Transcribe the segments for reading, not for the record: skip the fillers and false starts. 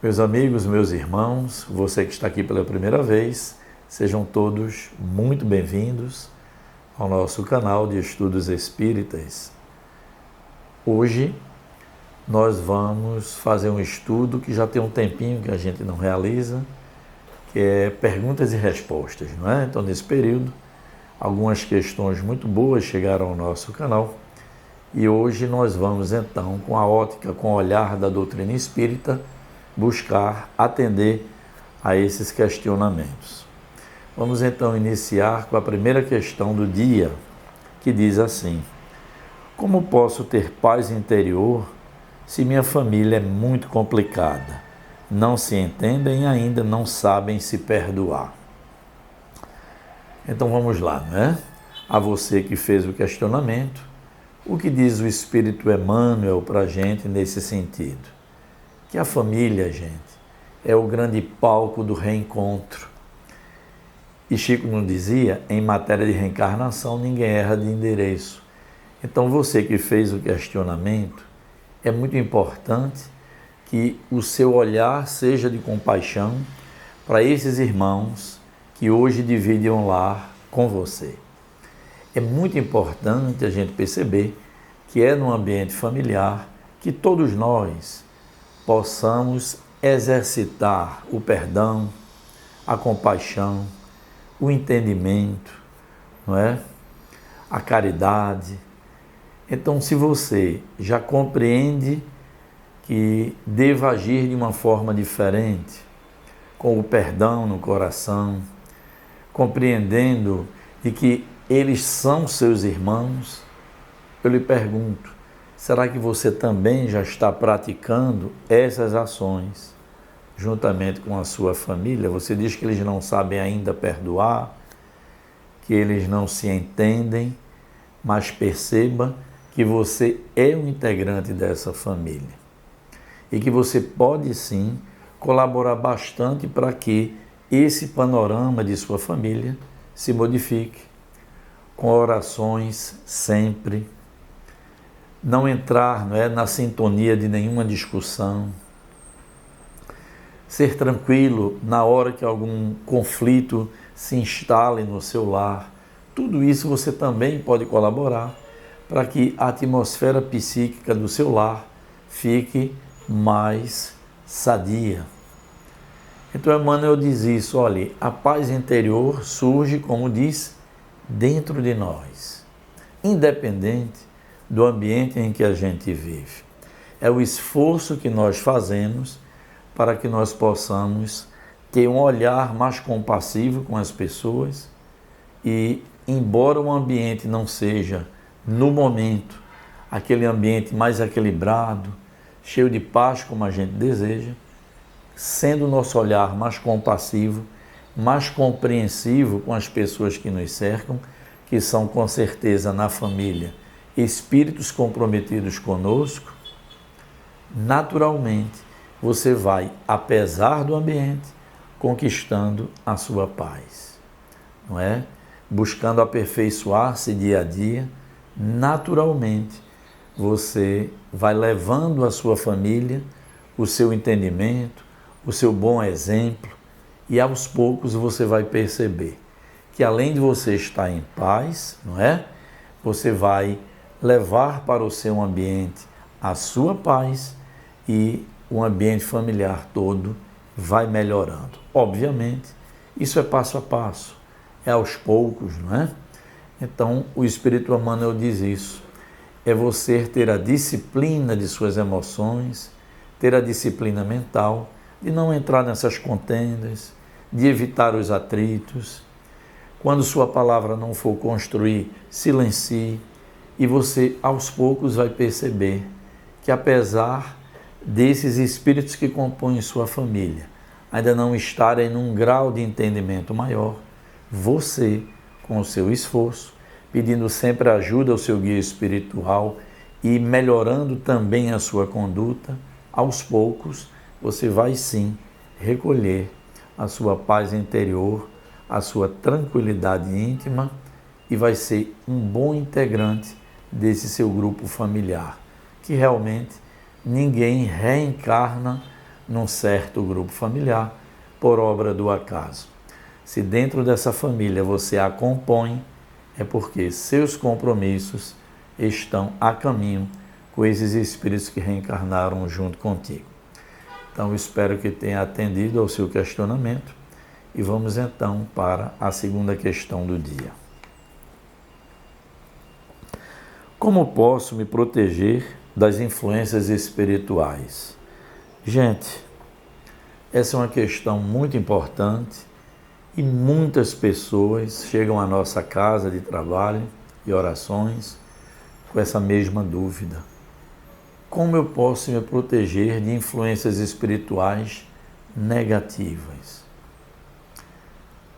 Meus amigos, meus irmãos, você que está aqui pela primeira vez, sejam todos muito bem-vindos ao nosso canal de Estudos Espíritas. Hoje nós vamos fazer um estudo que já tem um tempinho que a gente não realiza, que é perguntas e respostas, não é? Então, nesse período, algumas questões muito boas chegaram ao nosso canal e hoje nós vamos então, com a ótica, com o olhar da doutrina espírita, buscar atender a esses questionamentos. Vamos então iniciar com a primeira questão do dia, que diz assim: como posso ter paz interior se minha família é muito complicada? Não se entendem e ainda não sabem se perdoar. Então vamos lá, né? A você que fez o questionamento, o que diz o Espírito Emmanuel para a gente nesse sentido? Que a família, gente, é o grande palco do reencontro. E Chico nos dizia, em matéria de reencarnação, ninguém erra de endereço. Então, você que fez o questionamento, é muito importante que o seu olhar seja de compaixão para esses irmãos que hoje dividem um lar com você. É muito importante a gente perceber que é no ambiente familiar que todos nós possamos exercitar o perdão, a compaixão, o entendimento, não é? A caridade. Então, se você já compreende que deva agir de uma forma diferente, com o perdão no coração, compreendendo de que eles são seus irmãos, eu lhe pergunto, será que você também já está praticando essas ações juntamente com a sua família? Você diz que eles não sabem ainda perdoar, que eles não se entendem, mas perceba que você é um integrante dessa família e que você pode sim colaborar bastante para que esse panorama de sua família se modifique, com orações sempre. Não entrar, não é, na sintonia de nenhuma discussão, ser tranquilo na hora que algum conflito se instale no seu lar. Tudo isso você também pode colaborar para que a atmosfera psíquica do seu lar fique mais sadia. Então Emmanuel diz isso, olha, a paz interior surge, como diz, dentro de nós, independente do ambiente em que a gente vive. É o esforço que nós fazemos para que nós possamos ter um olhar mais compassivo com as pessoas e, embora o ambiente não seja, no momento, aquele ambiente mais equilibrado, cheio de paz como a gente deseja, sendo o nosso olhar mais compassivo, mais compreensivo com as pessoas que nos cercam, que são com certeza na família espíritos comprometidos conosco, naturalmente você vai, apesar do ambiente, conquistando a sua paz, não é? Buscando aperfeiçoar-se dia a dia, naturalmente você vai levando a sua família, o seu entendimento, o seu bom exemplo, e aos poucos você vai perceber que além de você estar em paz, não é? Você vai levar para o seu ambiente a sua paz e o ambiente familiar todo vai melhorando. Obviamente, isso é passo a passo, é aos poucos, não é? Então, o Espírito Emmanuel diz isso. É você ter a disciplina de suas emoções, ter a disciplina mental, de não entrar nessas contendas, de evitar os atritos. Quando sua palavra não for construir, silencie. E você, aos poucos, vai perceber que, apesar desses espíritos que compõem sua família ainda não estarem num grau de entendimento maior, você, com o seu esforço, pedindo sempre ajuda ao seu guia espiritual e melhorando também a sua conduta, aos poucos, você vai sim recolher a sua paz interior, a sua tranquilidade íntima e vai ser um bom integrante desse seu grupo familiar, que realmente ninguém reencarna num certo grupo familiar por obra do acaso. Se dentro dessa família você a compõe, é porque seus compromissos estão a caminho com esses espíritos que reencarnaram junto contigo. Então, eu espero que tenha atendido ao seu questionamento e vamos então para a segunda questão do dia. Como posso me proteger das influências espirituais? Gente, essa é uma questão muito importante e muitas pessoas chegam à nossa casa de trabalho e orações com essa mesma dúvida. Como eu posso me proteger de influências espirituais negativas?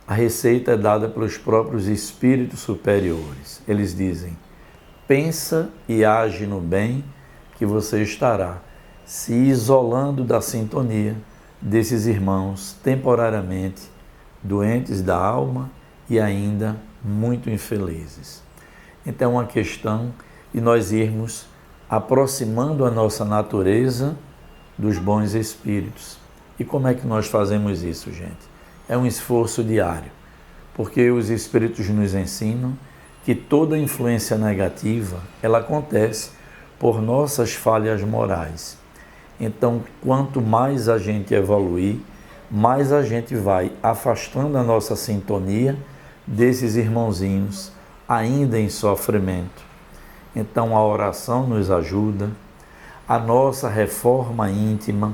A receita é dada pelos próprios espíritos superiores. Eles dizem: pensa e age no bem, que você estará se isolando da sintonia desses irmãos temporariamente doentes da alma e ainda muito infelizes. Então, é uma questão de nós irmos aproximando a nossa natureza dos bons espíritos. E como é que nós fazemos isso, gente? É um esforço diário, porque os espíritos nos ensinam que toda influência negativa, ela acontece por nossas falhas morais. Então, quanto mais a gente evoluir, mais a gente vai afastando a nossa sintonia desses irmãozinhos ainda em sofrimento. Então, a oração nos ajuda, a nossa reforma íntima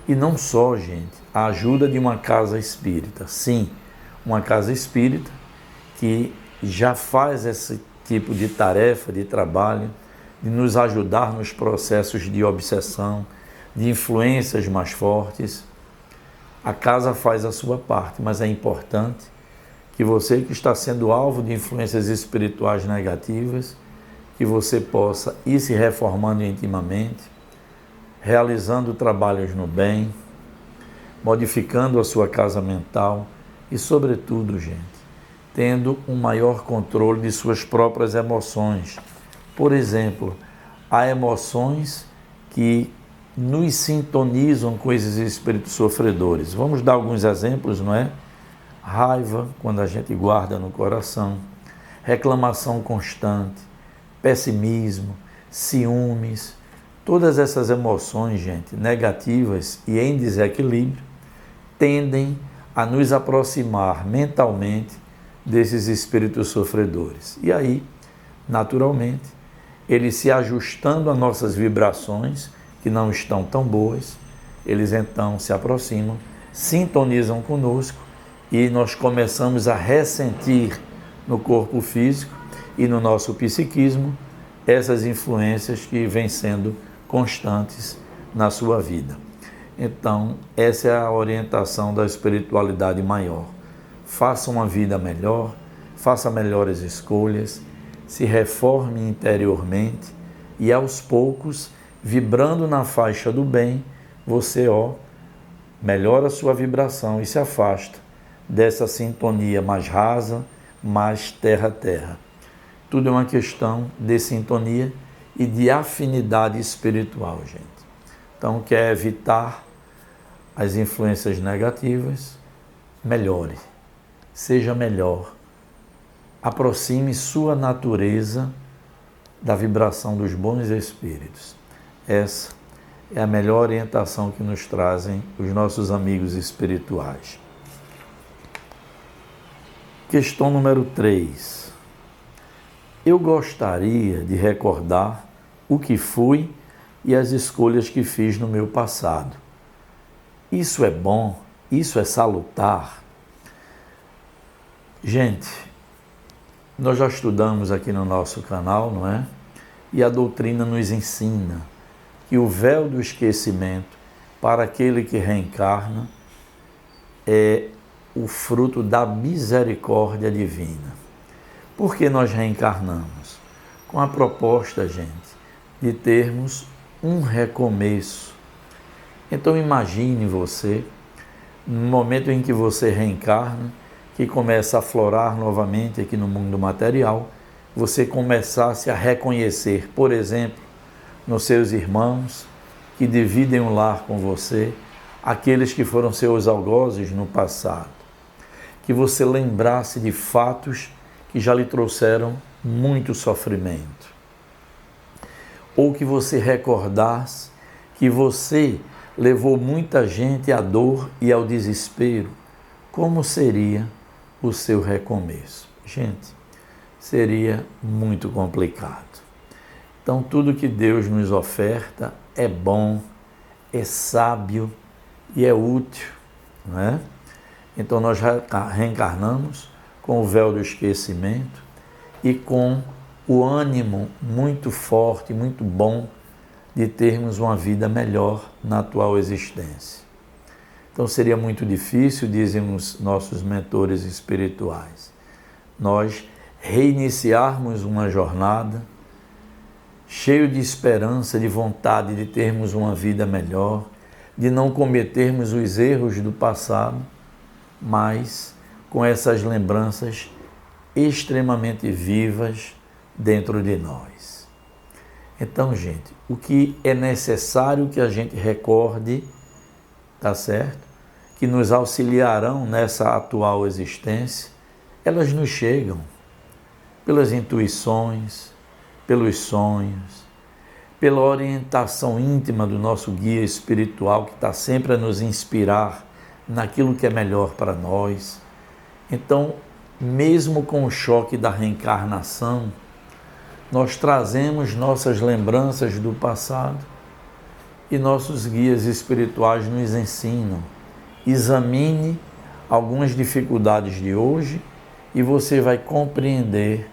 e não só, gente, a ajuda de uma casa espírita. Sim, uma casa espírita que já faz esse tipo de tarefa, de trabalho, de nos ajudar nos processos de obsessão, de influências mais fortes. A casa faz a sua parte, mas é importante que você que está sendo alvo de influências espirituais negativas, que você possa ir se reformando intimamente, realizando trabalhos no bem, modificando a sua casa mental e, sobretudo, gente, tendo um maior controle de suas próprias emoções. Por exemplo, há emoções que nos sintonizam com esses espíritos sofredores. Vamos dar alguns exemplos, não é? Raiva, quando a gente guarda no coração, reclamação constante, pessimismo, ciúmes, todas essas emoções, gente, negativas e em desequilíbrio, tendem a nos aproximar mentalmente desses espíritos sofredores. E aí, naturalmente, eles se ajustando a nossas vibrações, que não estão tão boas, eles então se aproximam, sintonizam conosco e nós começamos a ressentir no corpo físico e no nosso psiquismo essas influências que vêm sendo constantes na sua vida. Então, essa é a orientação da espiritualidade maior. Faça uma vida melhor, faça melhores escolhas, se reforme interiormente e aos poucos, vibrando na faixa do bem, você melhora a sua vibração e se afasta dessa sintonia mais rasa, mais terra-terra. Tudo é uma questão de sintonia e de afinidade espiritual, gente. Então, quer evitar as influências negativas? Melhore, seja melhor. Aproxime sua natureza da vibração dos bons espíritos. Essa é a melhor orientação que nos trazem os nossos amigos espirituais. Questão número 3. Eu gostaria de recordar o que fui e as escolhas que fiz no meu passado. Isso é bom? Isso é salutar? Gente, nós já estudamos aqui no nosso canal, não é? E a doutrina nos ensina que o véu do esquecimento para aquele que reencarna é o fruto da misericórdia divina. Por que nós reencarnamos? Com a proposta, gente, de termos um recomeço. Então imagine você, no momento em que você reencarna, que começa a aflorar novamente aqui no mundo material, você começasse a reconhecer, por exemplo, nos seus irmãos que dividem o lar com você, aqueles que foram seus algozes no passado. Que você lembrasse de fatos que já lhe trouxeram muito sofrimento. Ou que você recordasse que você levou muita gente à dor e ao desespero. Como seria o seu recomeço? Gente, seria muito complicado. Então, tudo que Deus nos oferta é bom, é sábio e é útil, não é? Então, nós reencarnamos com o véu do esquecimento e com o ânimo muito forte, muito bom de termos uma vida melhor na atual existência. Então, seria muito difícil, dizem os nossos mentores espirituais, nós reiniciarmos uma jornada cheio de esperança, de vontade de termos uma vida melhor, de não cometermos os erros do passado, mas com essas lembranças extremamente vivas dentro de nós. Então, gente, o que é necessário que a gente recorde, tá certo? Que nos auxiliarão nessa atual existência, elas nos chegam pelas intuições, pelos sonhos, pela orientação íntima do nosso guia espiritual, que está sempre a nos inspirar naquilo que é melhor para nós. Então, mesmo com o choque da reencarnação, nós trazemos nossas lembranças do passado e nossos guias espirituais nos ensinam. Examine algumas dificuldades de hoje e você vai compreender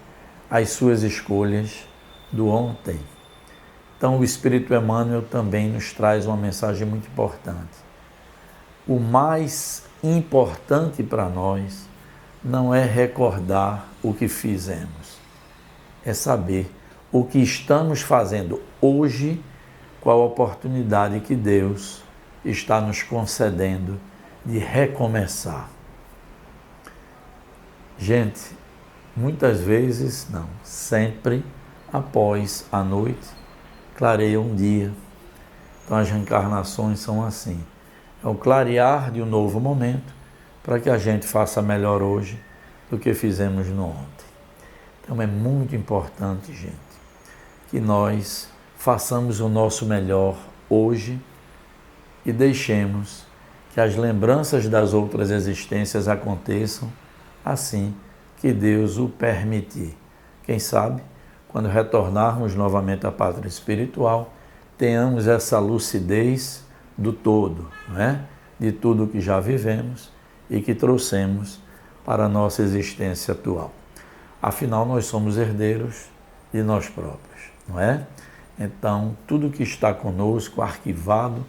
as suas escolhas do ontem. Então, o Espírito Emmanuel também nos traz uma mensagem muito importante. O mais importante para nós não é recordar o que fizemos, é saber o que estamos fazendo hoje, qual a oportunidade que Deus está nos concedendo de recomeçar. Gente, muitas vezes, não, sempre após a noite, clareia um dia. Então as reencarnações são assim. É o clarear de um novo momento para que a gente faça melhor hoje do que fizemos no ontem. Então é muito importante, gente, que nós façamos o nosso melhor hoje e deixemos que as lembranças das outras existências aconteçam assim que Deus o permitir. Quem sabe, quando retornarmos novamente à pátria espiritual, tenhamos essa lucidez do todo, não é? De tudo que já vivemos e que trouxemos para a nossa existência atual. Afinal, nós somos herdeiros de nós próprios, não é? Então, tudo que está conosco, arquivado,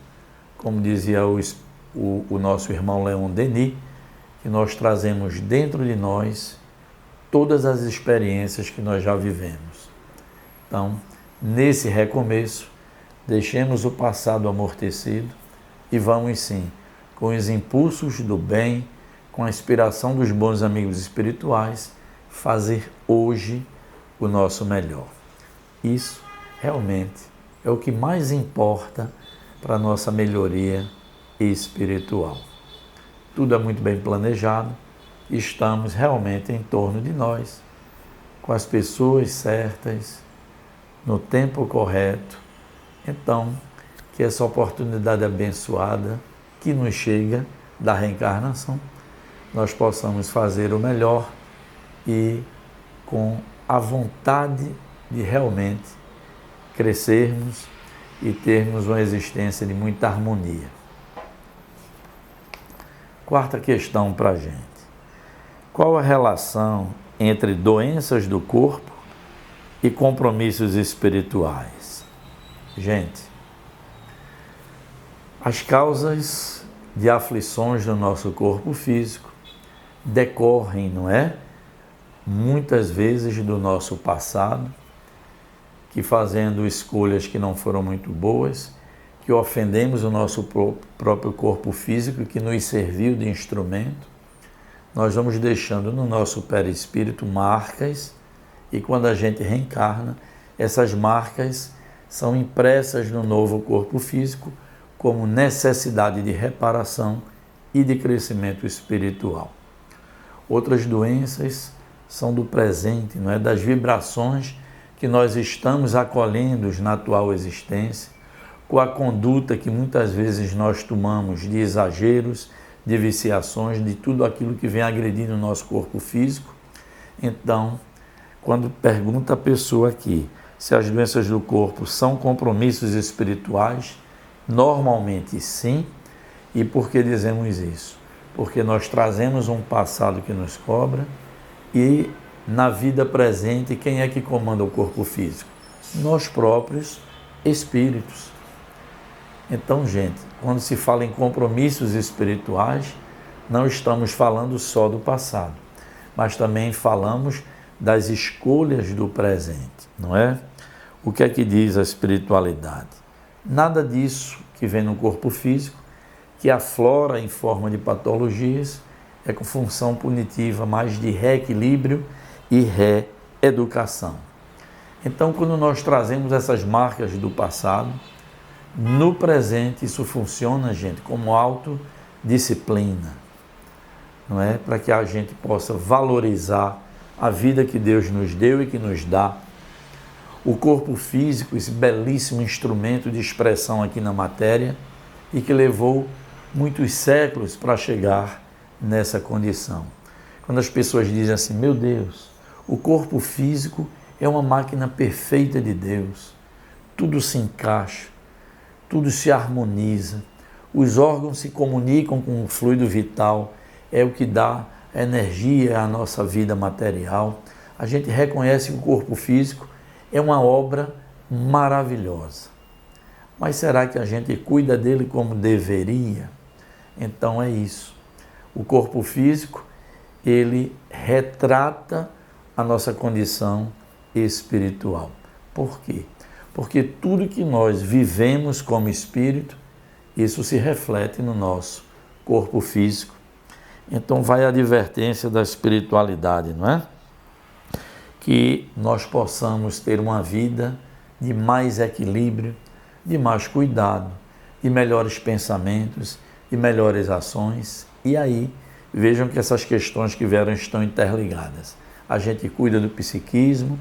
como dizia o nosso irmão Leon Denis, que nós trazemos dentro de nós todas as experiências que nós já vivemos. Então, nesse recomeço, deixemos o passado amortecido e vamos sim, com os impulsos do bem, com a inspiração dos bons amigos espirituais, fazer hoje o nosso melhor. Isso realmente é o que mais importa para a nossa melhoria espiritual. Tudo é muito bem planejado, estamos realmente em torno de nós, com as pessoas certas, no tempo correto. Então, que essa oportunidade abençoada que nos chega da reencarnação, nós possamos fazer o melhor e com a vontade de realmente crescermos e termos uma existência de muita harmonia. Quarta questão para a gente. Qual a relação entre doenças do corpo e compromissos espirituais? Gente, as causas de aflições no nosso corpo físico decorrem, não é? Muitas vezes do nosso passado, que fazendo escolhas que não foram muito boas, que ofendemos o nosso próprio corpo físico, que nos serviu de instrumento, nós vamos deixando no nosso perispírito marcas, e quando a gente reencarna, essas marcas são impressas no novo corpo físico como necessidade de reparação e de crescimento espiritual. Outras doenças são do presente, não é? Das vibrações que nós estamos acolhendo na atual existência, com a conduta que muitas vezes nós tomamos de exageros, de viciações, de tudo aquilo que vem agredindo o nosso corpo físico. Então, quando pergunta a pessoa aqui se as doenças do corpo são compromissos espirituais, normalmente sim. E por que dizemos isso? Porque nós trazemos um passado que nos cobra e na vida presente quem é que comanda o corpo físico? Nós próprios espíritos. Então, gente, quando se fala em compromissos espirituais, não estamos falando só do passado, mas também falamos das escolhas do presente, não é? O que é que diz a espiritualidade? Nada disso que vem no corpo físico, que aflora em forma de patologias, é com função punitiva mais de reequilíbrio e reeducação. Então, quando nós trazemos essas marcas do passado, no presente isso funciona, gente, como autodisciplina, não é? Para que a gente possa valorizar a vida que Deus nos deu e que nos dá. O corpo físico, esse belíssimo instrumento de expressão aqui na matéria e que levou muitos séculos para chegar nessa condição. Quando as pessoas dizem assim, meu Deus, o corpo físico é uma máquina perfeita de Deus, tudo se encaixa, tudo se harmoniza, os órgãos se comunicam com o fluido vital, é o que dá energia à nossa vida material. A gente reconhece que o corpo físico é uma obra maravilhosa. Mas será que a gente cuida dele como deveria? Então é isso. O corpo físico, ele retrata a nossa condição espiritual. Por quê? Porque tudo que nós vivemos como espírito, isso se reflete no nosso corpo físico. Então vai a advertência da espiritualidade, não é? Que nós possamos ter uma vida de mais equilíbrio, de mais cuidado, de melhores pensamentos, de melhores ações. E aí, vejam que essas questões que vieram estão interligadas. A gente cuida do psiquismo,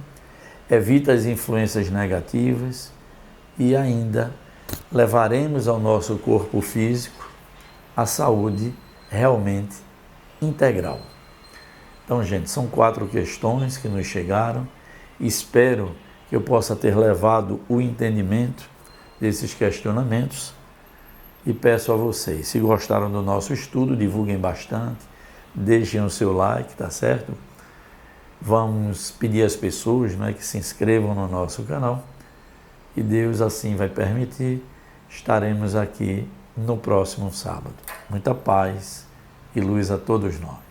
evita as influências negativas e ainda levaremos ao nosso corpo físico a saúde realmente integral. Então, gente, são 4 questões que nos chegaram. Espero que eu possa ter levado o entendimento desses questionamentos e peço a vocês, se gostaram do nosso estudo, divulguem bastante, deixem o seu like, tá certo? Vamos pedir às pessoas, né, que se inscrevam no nosso canal e Deus assim vai permitir, estaremos aqui no próximo sábado. Muita paz e luz a todos nós.